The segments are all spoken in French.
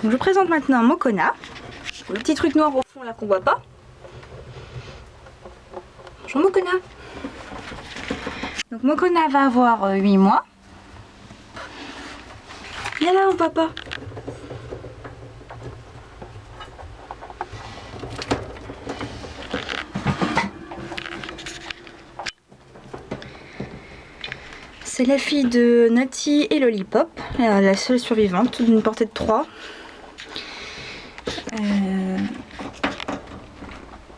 Donc, je vous présente maintenant Mokona. Le petit truc noir au fond là qu'on voit pas. Bonjour Mokona. Donc Mokona va avoir 8 mois. Viens là, papa. C'est la fille de Nati et Lollipop, la seule survivante d'une portée de 3.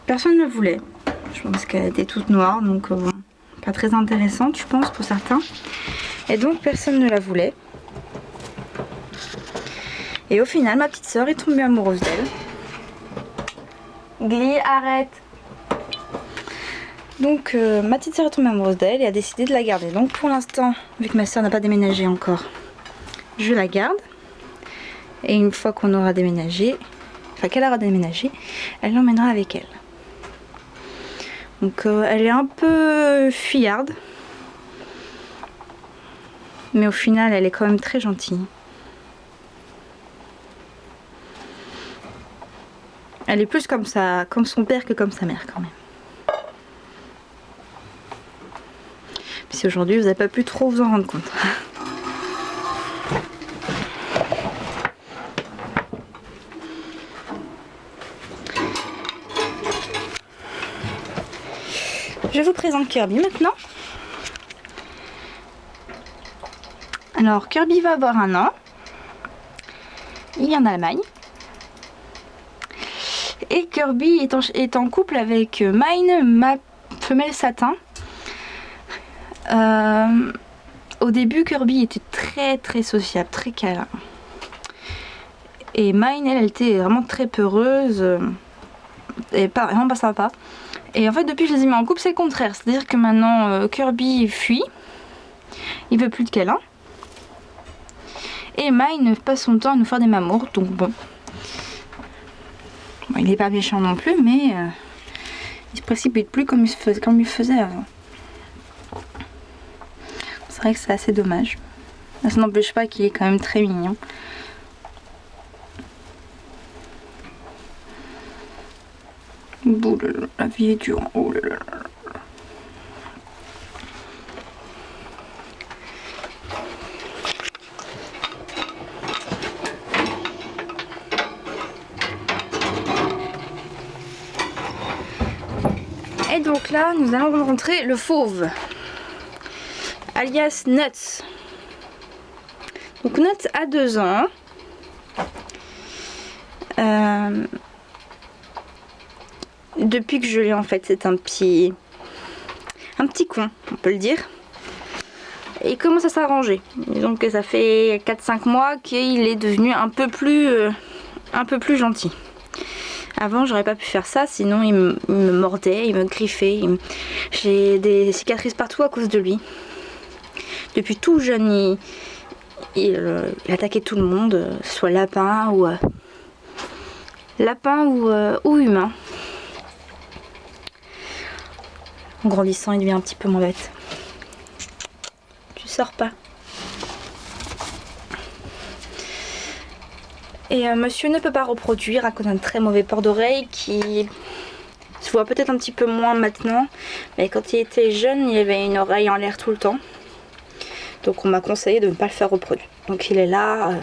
Personne ne le voulait. Je pense qu'elle était toute noire, donc bon, pas très intéressante, je pense, pour certains. Et donc personne ne la voulait. Et au final, ma petite sœur est tombée amoureuse d'elle. Glee, arrête. Donc ma petite sœur est tombée amoureuse d'elle et a décidé de la garder. Donc pour l'instant, vu que ma sœur n'a pas déménagé encore, je la garde. Et une fois qu'on aura déménagé, enfin qu'elle aura déménagé, elle l'emmènera avec elle. Donc elle est un peu fuyarde. Mais au final, elle est quand même très gentille. Elle est plus comme ça, comme son père que comme sa mère quand même. Si aujourd'hui vous n'avez pas pu trop vous en rendre compte. Je vous présente Kirby maintenant. Alors Kirby va avoir 1 an. Il vient d'Allemagne. Et Kirby est en couple avec Mine, ma femelle satin. Au début, Kirby était très sociable, très câlin. Et Mine, elle était vraiment très peureuse. Et vraiment pas sympa. Et en fait, depuis que je les ai mis en couple, c'est le contraire. C'est-à-dire que maintenant, Kirby fuit. Il veut plus de câlin. Et Mine passe son temps à nous faire des mamours. Donc bon. Il n'est pas méchant non plus, mais il se précipite plus comme il faisait avant. C'est vrai que c'est assez dommage. Ça n'empêche pas qu'il est quand même très mignon. Boulala, la vie est dure. Oh là là. Et donc là, nous allons rencontrer le fauve, alias Nuts. Donc Nuts a 2 ans. Depuis que je l'ai en fait, c'est un petit con, on peut le dire. Et il commence à s'arranger. Disons que ça fait 4-5 mois qu'il est devenu un peu plus gentil. Avant, j'aurais pas pu faire ça, sinon il me mordait, il me griffait. J'ai des cicatrices partout à cause de lui. Depuis tout jeune, il attaquait tout le monde, soit lapin ou humain. En grandissant, il devient un petit peu moins bête. Tu sors pas. Et monsieur ne peut pas reproduire à cause d'un très mauvais port d'oreille qui se voit peut-être un petit peu moins maintenant. Mais quand il était jeune, il avait une oreille en l'air tout le temps. Donc on m'a conseillé de ne pas le faire reproduire. Donc il est là.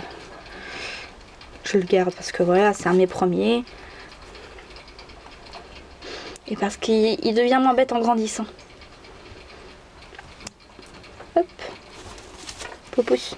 Je le garde parce que voilà, c'est un de mes premiers. Et parce qu'il devient moins bête en grandissant. Hop. Popousse.